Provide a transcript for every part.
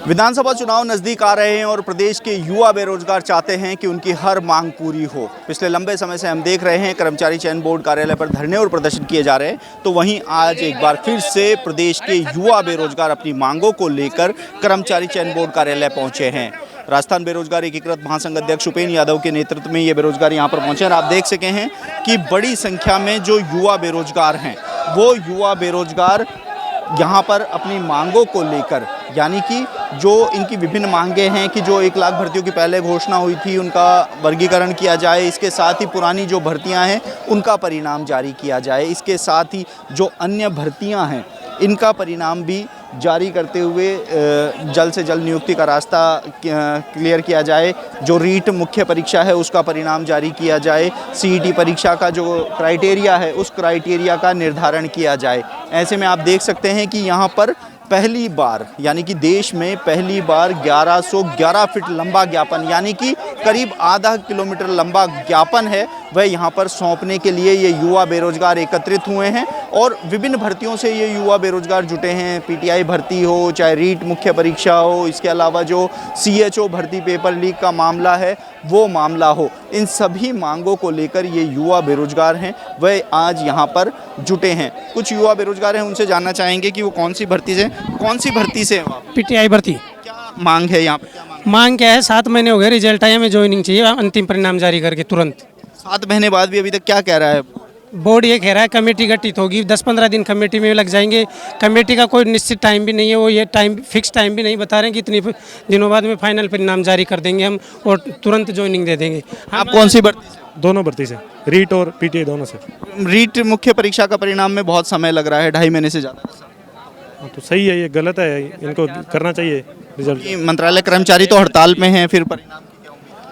विधानसभा चुनाव नज़दीक आ रहे हैं और प्रदेश के युवा बेरोजगार चाहते हैं कि उनकी हर मांग पूरी हो। पिछले लंबे समय से हम देख रहे हैं कर्मचारी चयन बोर्ड कार्यालय पर धरने और प्रदर्शन किए जा रहे हैं, तो वहीं आज एक बार फिर से प्रदेश के युवा बेरोजगार अपनी मांगों को लेकर कर्मचारी चयन बोर्ड कार्यालय पहुंचे हैं। राजस्थान बेरोजगार एकीकृत महासंघ अध्यक्ष उपेन यादव के नेतृत्व में ये बेरोजगार यहाँ पर पहुंचे और आप देख सके हैं कि बड़ी संख्या में जो युवा बेरोजगार हैं वो युवा बेरोजगार यहाँ पर अपनी मांगों को लेकर, यानी कि जो इनकी विभिन्न मांगे हैं कि जो 1 लाख भर्तियों की पहले घोषणा हुई थी उनका वर्गीकरण किया जाए, इसके साथ ही पुरानी जो भर्तियां हैं उनका परिणाम जारी किया जाए, इसके साथ ही जो अन्य भर्तियां हैं इनका परिणाम भी जारी करते हुए जल्द से जल्द नियुक्ति का रास्ता क्लियर किया जाए, जो रीट मुख्य परीक्षा है उसका परिणाम जारी किया जाए, सीईटी परीक्षा का जो क्राइटेरिया है उस क्राइटेरिया का निर्धारण किया जाए। ऐसे में आप देख सकते हैं कि यहाँ पर पहली बार यानी कि देश में पहली बार 1111 फीट लंबा ज्ञापन यानी कि करीब आधा किलोमीटर लंबा ज्ञापन है वह यहाँ पर सौंपने के लिए ये युवा बेरोजगार एकत्रित हुए हैं और विभिन्न भर्तियों से ये युवा बेरोजगार जुटे हैं। पीटीआई भर्ती हो, चाहे रीट मुख्य परीक्षा हो, इसके अलावा जो सीएचओ भर्ती पेपर लीक का मामला है वो मामला हो, इन सभी मांगों को लेकर ये युवा बेरोजगार हैं वह आज यहाँ पर जुटे हैं। कुछ युवा बेरोजगार हैं, उनसे जानना चाहेंगे कि वो कौन सी भर्ती से पीटीआई भर्ती। क्या मांग है यहाँ पर? मांग क्या है, 7 महीने हो गए, रिजल्ट आया, हमें ज्वाइनिंग चाहिए अंतिम परिणाम जारी करके तुरंत। 7 महीने बाद भी अभी तक क्या कह रहा है बोर्ड? ये कह रहा है कमेटी गठित होगी, 10-15 दिन कमेटी में लग जाएंगे। कमेटी का कोई निश्चित टाइम भी नहीं है, वो ये टाइम फिक्स टाइम भी नहीं बता रहे हैं कि इतने दिनों बाद में फाइनल परिणाम जारी कर देंगे हम और तुरंत ज्वाइनिंग दे देंगे। आप कौन सी भर्ती से? दोनों भर्ती से, रीट और पीटीआई दोनों से। रीट मुख्य परीक्षा का परिणाम में बहुत समय लग रहा है, 2.5 महीने से ज़्यादा। तो सही है, ये गलत है, इनको करना चाहिए रिजल्ट। मंत्रालय कर्मचारी तो हड़ताल में हैं, फिर परिणाम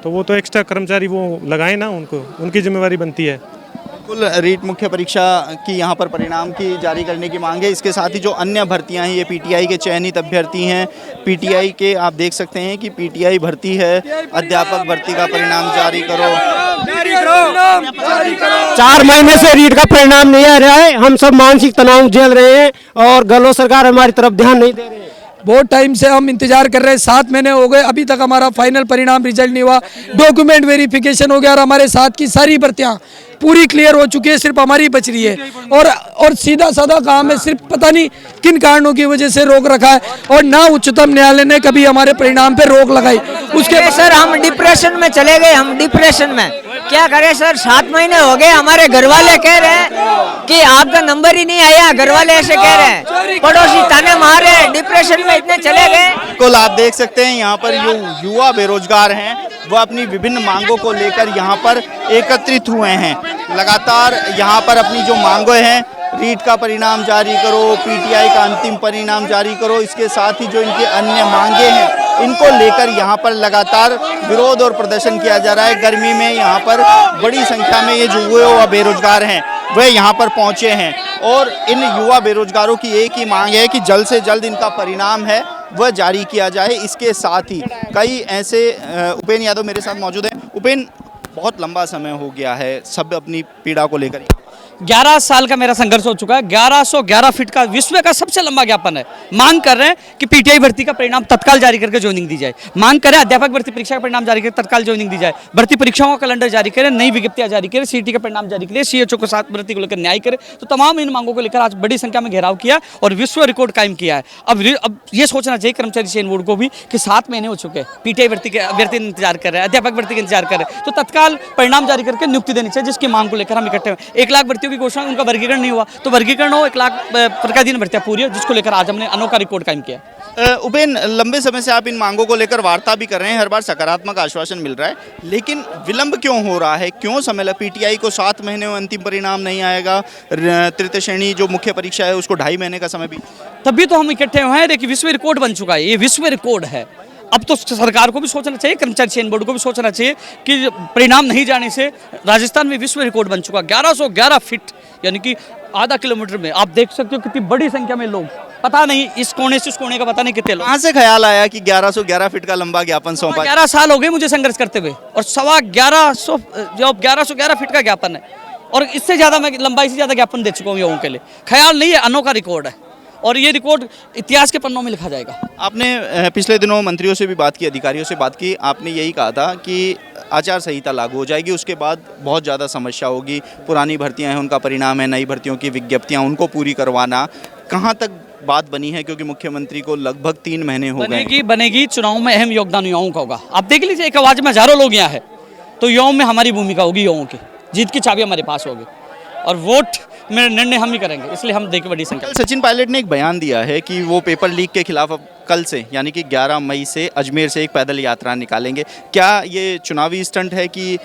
तो वो तो एक्स्ट्रा कर्मचारी वो लगाए ना, उनको उनकी जिम्मेवारी बनती है। बिल्कुल, रीट मुख्य परीक्षा की यहाँ पर परिणाम की जारी करने की मांग है। इसके साथ ही जो अन्य भर्तियां हैं ये पीटीआई के चयनित अभ्यर्थी हैं। पीटीआई के आप देख सकते हैं कि पीटीआई भर्ती है, अध्यापक भर्ती का परिणाम जारी करो। 4 महीने से रीट का परिणाम नहीं आ रहा है, हम सब मानसिक तनाव झेल रहे हैं और गलो सरकार हमारी तरफ ध्यान नहीं दे रही है। बहुत टाइम से हम इंतजार कर रहे हैं, 7 महीने हो गए, अभी तक हमारा फाइनल परिणाम रिजल्ट नहीं हुआ। डॉक्यूमेंट वेरिफिकेशन हो गया और हमारे साथ की सारी भर्तियां पूरी क्लियर हो चुकी है, सिर्फ हमारी बच रही है और सीधा साधा काम है, सिर्फ पता नहीं किन कारणों की वजह से रोक रखा है और ना उच्चतम न्यायालय ने कभी हमारे परिणाम पे रोक लगाई। उसके सर हम डिप्रेशन में चले गए, हम डिप्रेशन में क्या करें सर। 7 महीने हो गए, हमारे घर वाले कह रहे हैं कि आपका नंबर ही नहीं आया, घर वाले ऐसे कह रहे हैं, पड़ोसी ताने मार रहे हैं, डिप्रेशन में इतने चले गए। बिल्कुल, आप देख सकते हैं यहाँ पर जो युवा बेरोजगार हैं वो अपनी विभिन्न मांगों को लेकर यहाँ पर एकत्रित हुए हैं। लगातार यहाँ पर अपनी जो मांगें हैं, रीट का परिणाम जारी करो, पीटीआई का अंतिम परिणाम जारी करो, इसके साथ ही जो इनकी अन्य मांगे हैं इनको लेकर यहाँ पर लगातार विरोध और प्रदर्शन किया जा रहा है। गर्मी में यहाँ पर बड़ी संख्या में ये जो युवा बेरोजगार हैं वह यहाँ पर पहुँचे हैं और इन युवा बेरोजगारों की एक ही मांग है कि जल्द से जल्द इनका परिणाम है वह जारी किया जाए। इसके साथ ही कई ऐसे उपेन यादव मेरे साथ मौजूद हैं। उपेन, बहुत लंबा समय हो गया है, सब अपनी पीड़ा को लेकर 11 साल का मेरा संघर्ष हो चुका है। 1111 फीट का विश्व का सबसे लंबा ज्ञापन है। मांग कर रहे हैं कि पीटीआई भर्ती का परिणाम तत्काल जारी करके ज्वाइनिंग दी जाए। मांग करें अध्यापक भर्ती परीक्षा का परिणाम जारी करके तत्काल ज्वाइनिंग दी जाए। भर्ती परीक्षाओं का कैलेंडर जारी करें, नई विज्ञप्तियां जारी करें, सीईटी का परिणाम जारी करें, सीएचओ को साथ भर्ती को लेकर न्याय करें। तो तमाम इन मांगों को लेकर आज बड़ी संख्या में घेराव किया और विश्व रिकॉर्ड कायम किया है। अब ये सोचना चाहिए कर्मचारी चयन बोर्ड को भी कि 7 महीने हो चुके हैं, पीटीआई भर्ती के अभ्यर्थी इंतजार कर रहे हैं, अध्यापक भर्ती का इंतजार कर रहे हैं, तो तत्काल परिणाम जारी करके नियुक्ति देनी चाहिए, जिसकी मांग को लेकर हम इकट्ठे हैं। 1 लाख भर्तियों की घोषणा, उनका वर्गीकरण नहीं हुआ तो वर्गीकरण हो, 1 लाख प्रकादीन भर्तियां पूरी हो, जिसको लेकर आज हमने अनोखा रिकॉर्ड कायम किया। उपेन, लंबे समय से आप इन मांगों को लेकर वार्ता भी कर रहे हैं, हर बार सकारात्मक आश्वासन मिल रहा है, लेकिन विलंब क्यों हो रहा है? क्यों समय लगा? पीटीआई को 7 महीने में अंतिम परिणाम नहीं आएगा, तृतीय श्रेणी जो मुख्य परीक्षा है उसको 2.5 महीने का समय भी। तभी तो हम इकट्ठे हुए हैं। देखिए, विश्व रिकॉर्ड बन चुका है, ये विश्व रिकॉर्ड है। अब तो सरकार को भी सोचना चाहिए, कर्मचारी चयन बोर्ड को भी सोचना चाहिए कि परिणाम नहीं जाने से राजस्थान में विश्व रिकॉर्ड बन चुका। 1111 फीट यानी कि आधा किलोमीटर में आप देख सकते हो कितनी बड़ी संख्या में लोग, पता नहीं इस कोने से उस कोने का पता नहीं कितने लोग। कहाँ से ख्याल आया कि 1111 फीट का लंबा ज्ञापन सौंपा? 11 साल हो गए मुझे संघर्ष करते हुए और 1111 फीट का ज्ञापन है और इससे ज़्यादा मैं लंबाई से ज़्यादा ज्ञापन दे चुका हूँ युवाओं के लिए। ख्याल नहीं है, अनोखा रिकॉर्ड है और ये रिकॉर्ड इतिहास के पन्नों में लिखा जाएगा। आपने पिछले दिनों मंत्रियों से भी बात की, अधिकारियों से बात की, आपने यही कहा था कि आचार संहिता लागू हो जाएगी, उसके बाद बहुत ज़्यादा समस्या होगी, पुरानी भर्तियां हैं उनका परिणाम है, नई भर्तियों की विज्ञप्तियां उनको पूरी करवाना। कहाँ तक बात बनी है, क्योंकि मुख्यमंत्री को लगभग 3 महीने हो गए। बनेगी। चुनाव में अहम योगदान युवाओं का होगा। आप देख लीजिए, एक आवाज में हजारों लोग यहाँ है, तो युवाओं में हमारी भूमिका होगी, युवाओं की जीत की चाबी हमारे पास होगी और वोट में निर्णय हम ही करेंगे, इसलिए हम देखिए बड़ी संख्या। कल सचिन पायलट ने एक बयान दिया है कि वो पेपर लीक के खिलाफ अब कल से यानी कि 11 मई से अजमेर से एक पैदल यात्रा निकालेंगे। क्या ये चुनावी स्टंट है कि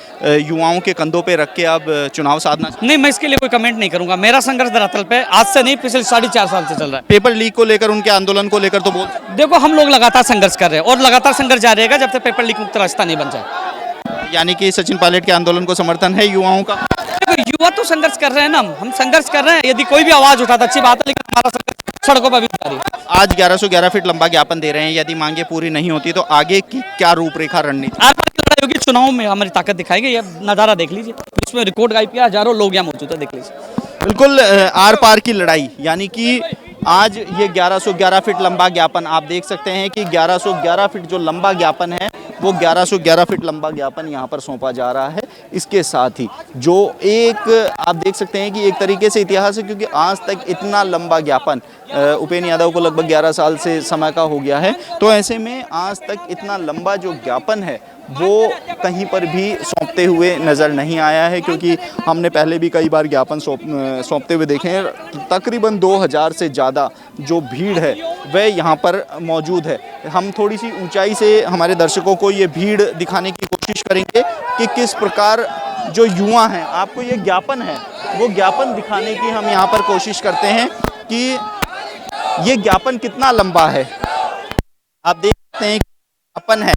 युवाओं के कंधों पे रख के अब चुनाव साधना? नहीं, मैं इसके लिए कोई कमेंट नहीं करूंगा। मेरा संघर्ष धरातल पे आज से नहीं, पिछले 4.5 साल से चल रहा है। पेपर लीक को लेकर, उनके आंदोलन को लेकर तो देखो, हम लोग लगातार संघर्ष कर रहे हैं और लगातार संघर्ष जारी रहेगा जब तक पेपर लीक मुक्त रास्ता नहीं बन जाए। यानी कि सचिन पायलट के आंदोलन को समर्थन है युवाओं का? युवा तो संघर्ष कर रहे हैं ना, हम संघर्ष कर रहे हैं। यदि कोई भी आवाज उठाता अच्छी बात है, लेकिन हमारा संघर्ष सड़कों पर भी जारी है। आज 1111 फीट लंबा ज्ञापन दे रहे हैं, यदि मांगे पूरी नहीं होती तो आगे की क्या रूपरेखा रणनीति? आर पार की लड़ाई होगी, चुनाव में हमारी ताकत दिखाएंगे। ये नज़ारा देख लीजिए, इसमें रिकॉर्ड गायब किया, हजारों लोग यहाँ मौजूद है, देख लीजिए। बिल्कुल, आर पार की लड़ाई, यानी कि आज ये 1111 फीट लंबा ज्ञापन आप देख सकते हैं कि 1111 फीट जो लंबा ज्ञापन है वो 1111 फीट लंबा ज्ञापन यहाँ पर सौंपा जा रहा है। इसके साथ ही जो एक आप देख सकते हैं कि एक तरीके से इतिहास है, क्योंकि आज तक इतना लंबा ज्ञापन उपेंद्र यादव को लगभग 11 साल से समय का हो गया है, तो ऐसे में आज तक इतना लंबा जो ज्ञापन है वो कहीं पर भी सौंपते हुए नज़र नहीं आया है। क्योंकि हमने पहले भी कई बार ज्ञापन सौंपते हुए देखे हैं। तकरीबन 2000 से ज़्यादा जो भीड़ है वह यहाँ पर मौजूद है। हम थोड़ी सी ऊंचाई से हमारे दर्शकों को ये भीड़ दिखाने की कोशिश करेंगे कि किस प्रकार जो युवा हैं, आपको ये ज्ञापन है वो ज्ञापन दिखाने की हम यहाँ पर कोशिश करते हैं कि ये ज्ञापन कितना लंबा है। आप देख सकते हैं ज्ञापन है,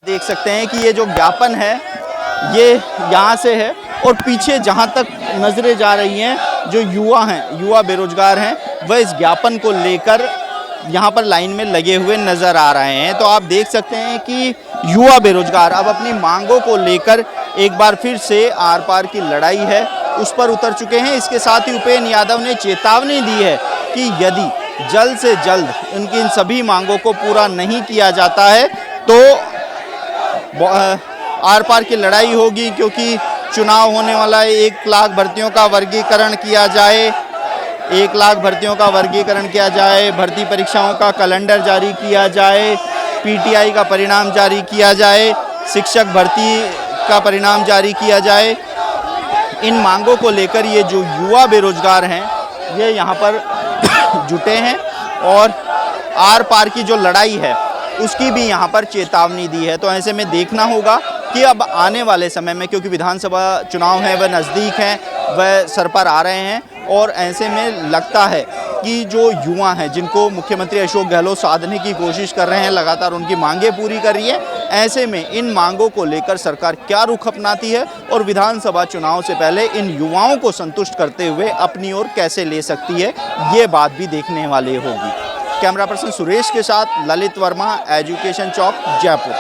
देख सकते हैं कि ये जो ज्ञापन है ये यहाँ से है और पीछे जहाँ तक नजरें जा रही हैं जो युवा हैं, युवा बेरोजगार हैं, वह इस ज्ञापन को लेकर यहाँ पर लाइन में लगे हुए नजर आ रहे हैं। तो आप देख सकते हैं कि युवा बेरोजगार अब अपनी मांगों को लेकर एक बार फिर से आर पार की लड़ाई है उस पर उतर चुके हैं। इसके साथ ही उपेंद्र यादव ने चेतावनी दी है कि यदि जल्द से जल्द उनकी इन सभी मांगों को पूरा नहीं किया जाता है तो आर पार की लड़ाई होगी। क्योंकि चुनाव होने वाला है, 1 लाख भर्तियों का वर्गीकरण किया जाए, 1 लाख भर्तियों का वर्गीकरण किया जाए, भर्ती परीक्षाओं का कैलेंडर जारी किया जाए, पीटीआई का परिणाम जारी किया जाए, शिक्षक भर्ती का परिणाम जारी किया जाए। इन मांगों को लेकर ये जो युवा बेरोजगार हैं ये यहाँ पर जुटे हैं और आर पार की जो लड़ाई है उसकी भी यहाँ पर चेतावनी दी है। तो ऐसे में देखना होगा कि अब आने वाले समय में, क्योंकि विधानसभा चुनाव है वह नज़दीक हैं, वह सर पर आ रहे हैं और ऐसे में लगता है कि जो युवा हैं जिनको मुख्यमंत्री अशोक गहलोत साधने की कोशिश कर रहे हैं, लगातार उनकी मांगें पूरी कर रही है, ऐसे में इन मांगों को लेकर सरकार क्या रुख अपनाती है और विधानसभा चुनाव से पहले इन युवाओं को संतुष्ट करते हुए अपनी ओर कैसे ले सकती है, ये बात भी देखने वाली होगी। कैमरा पर्सन सुरेश के साथ ललित वर्मा, एजुकेशन चौक, जयपुर।